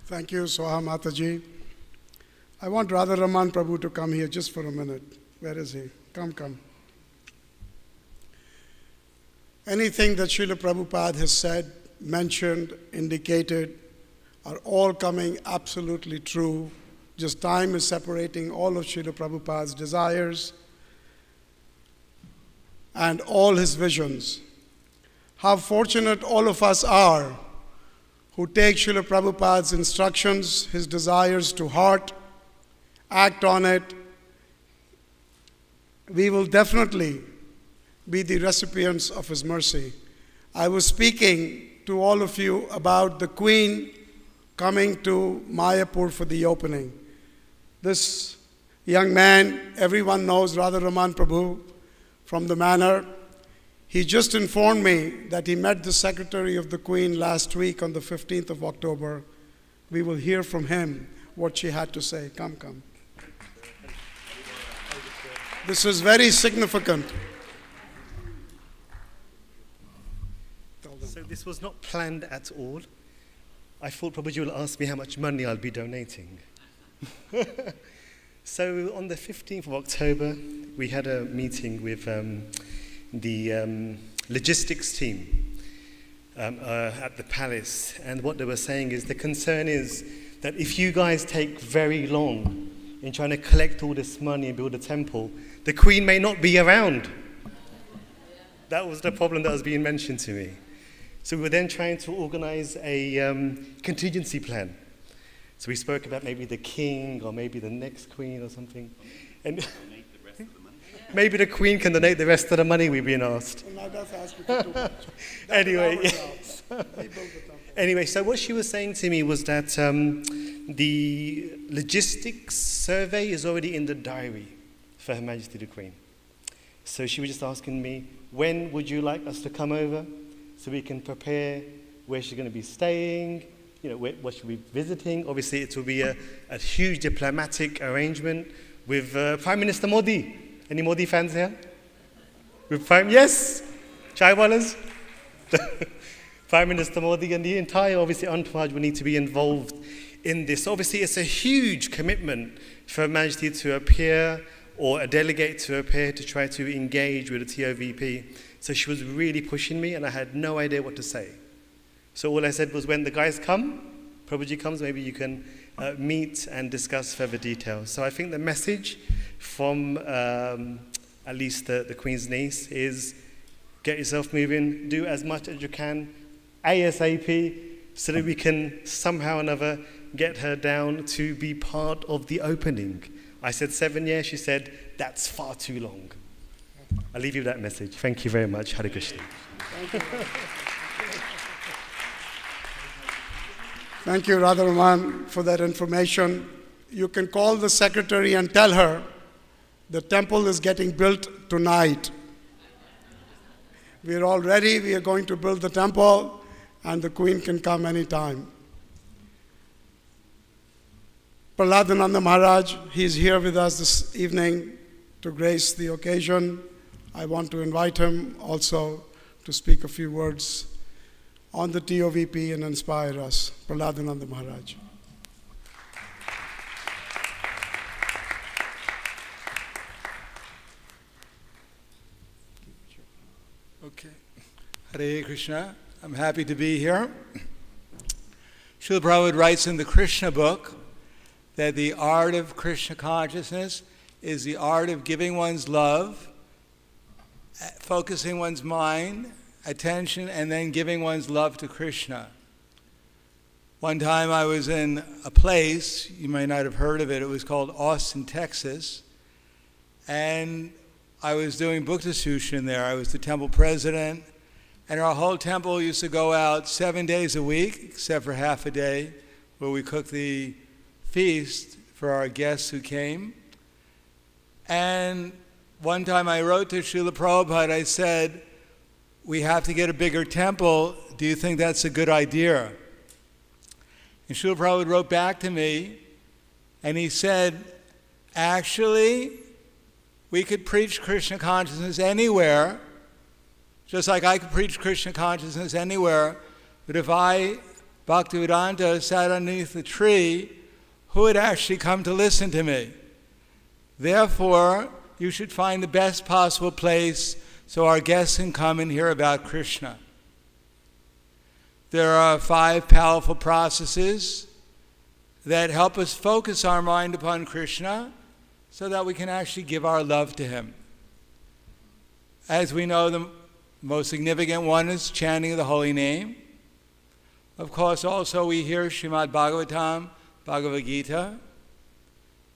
Thank you, Swaha Mataji. I want Radha Raman Prabhu to come here just for a minute. Where is he? Come. Anything that Srila Prabhupada has said, mentioned, indicated, are all coming absolutely true. Just time is separating all of Srila Prabhupada's desires and all his visions. How fortunate all of us are who take Srila Prabhupada's instructions, his desires to heart, act on it. We will definitely be the recipients of his mercy. I was speaking to all of you about the Queen coming to Mayapur for the opening. This young man, everyone knows Radha Raman Prabhu from the Manor. He just informed me that he met the Secretary of the Queen last week on the 15th of October. We will hear from him what she had to say. Come. This is very significant. So this was not planned at all. I thought Prabhuji will ask me how much money I'll be donating. So on the 15th of October, we had a meeting with the logistics team at the palace. And what they were saying is the concern is that if you guys take very long in trying to collect all this money and build a temple, the Queen may not be around. That was the problem that was being mentioned to me. So we were then trying to organize a contingency plan. So we spoke about maybe the king or maybe the next queen or something. And maybe the Queen can donate the rest of the money, we've been asked. Well, that's asking for too much. Anyway, so what she was saying to me was that the logistics survey is already in the diary for Her Majesty the Queen. So she was just asking me, when would you like us to come over so we can prepare where she's going to be staying, what she'll be visiting. Obviously, it will be a huge diplomatic arrangement with Prime Minister Modi. Any Modi fans here? Yes? Chaiwalas? Prime Minister Modi and the entire, obviously, entourage will need to be involved in this. Obviously, it's a huge commitment for Her Majesty to appear or a delegate to appear to try to engage with the TOVP. So she was really pushing me, and I had no idea what to say. So all I said was, when the guys come, Prabhuji comes, maybe you can meet and discuss further details. So I think the message from at least the Queen's niece is, get yourself moving, do as much as you can, ASAP, so that we can somehow or another get her down to be part of the opening. I said 7 years, she said, that's far too long. I'll leave you with that message. Thank you very much. Hare Krishna. Thank you, Radha Raman, for that information. You can call the secretary and tell her the temple is getting built tonight. We are all ready. We are going to build the temple, and the Queen can come anytime. Prahladananda Maharaj, he is here with us this evening to grace the occasion. I want to invite him also to speak a few words on the TOVP and inspire us. Prahladananda Maharaj. Okay. Hare Krishna. I'm happy to be here. Srila Prabhupada writes in the Krishna book that the art of Krishna consciousness is the art of giving one's love, focusing one's mind, attention, and then giving one's love to Krishna. One time I was in a place, you may not have heard of it, it was called Austin, Texas, and I was doing Bhakti Sushan there. I was the temple president, and our whole temple used to go out 7 days a week, except for half a day, where we cooked the feast for our guests who came. And one time I wrote to Srila Prabhupada, I said, we have to get a bigger temple. Do you think that's a good idea? And Srila Prabhupada wrote back to me, and he said, actually, we could preach Krishna consciousness anywhere, just like I could preach Krishna consciousness anywhere, but if I Bhaktivedanta sat underneath the tree, who would actually come to listen to me? Therefore, you should find the best possible place so our guests can come and hear about Krishna. There are 5 powerful processes that help us focus our mind upon Krishna so that we can actually give our love to him. As we know, the most significant one is chanting of the holy name. Of course, also we hear Srimad Bhagavatam, Bhagavad Gita,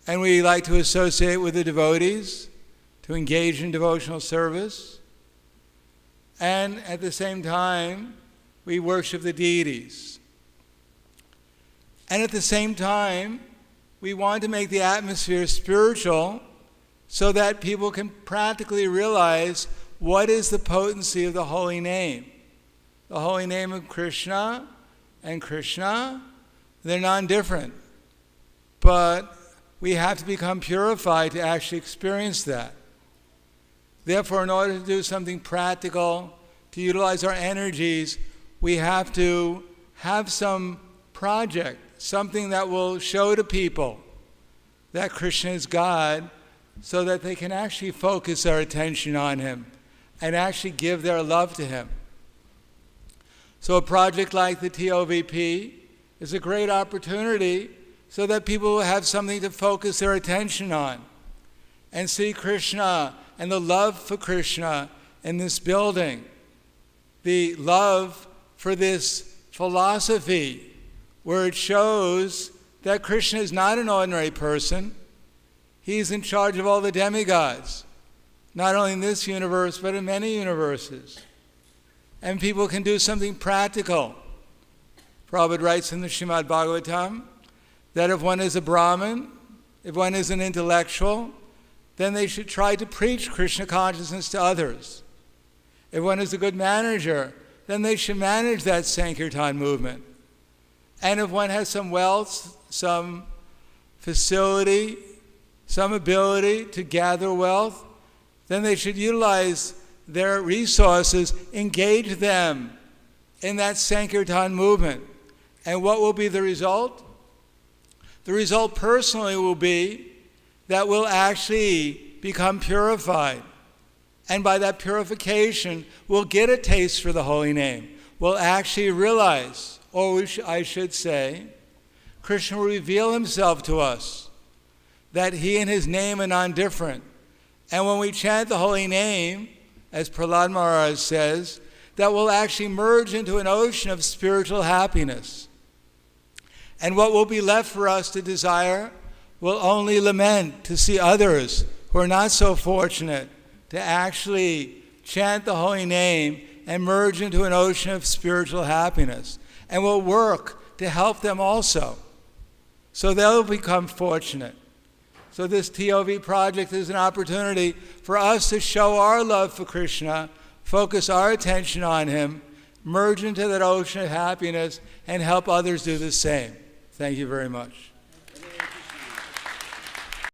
and we like to associate with the devotees, to engage in devotional service, and at the same time, we worship the deities. And at the same time, we want to make the atmosphere spiritual so that people can practically realize what is the potency of the holy name. The holy name of Krishna and Krishna, they're non-different. But we have to become purified to actually experience that. Therefore, in order to do something practical, to utilize our energies, we have to have some project, something that will show to people that Krishna is God, so that they can actually focus their attention on him and actually give their love to him. So a project like the TOVP is a great opportunity so that people will have something to focus their attention on and see Krishna and the love for Krishna in this building, the love for this philosophy where it shows that Krishna is not an ordinary person. He's in charge of all the demigods, not only in this universe, but in many universes. And people can do something practical. Prabhupada writes in the Srimad Bhagavatam that if one is a Brahmin, if one is an intellectual, then they should try to preach Krishna consciousness to others. If one is a good manager, then they should manage that Sankirtan movement. And if one has some wealth, some facility, some ability to gather wealth, then they should utilize their resources, engage them in that Sankirtan movement. And what will be the result? The result personally will be that we'll actually become purified. And by that purification, we'll get a taste for the holy name. We'll actually realize, or I should say, Krishna will reveal himself to us, that he and his name are non-different. And when we chant the holy name, as Prahlad Maharaj says, that will actually merge into an ocean of spiritual happiness. And what will be left for us to desire will only lament to see others who are not so fortunate to actually chant the holy name and merge into an ocean of spiritual happiness. And we'll work to help them also, so they'll become fortunate. So this TOV project is an opportunity for us to show our love for Krishna, focus our attention on him, merge into that ocean of happiness, and help others do the same. Thank you very much.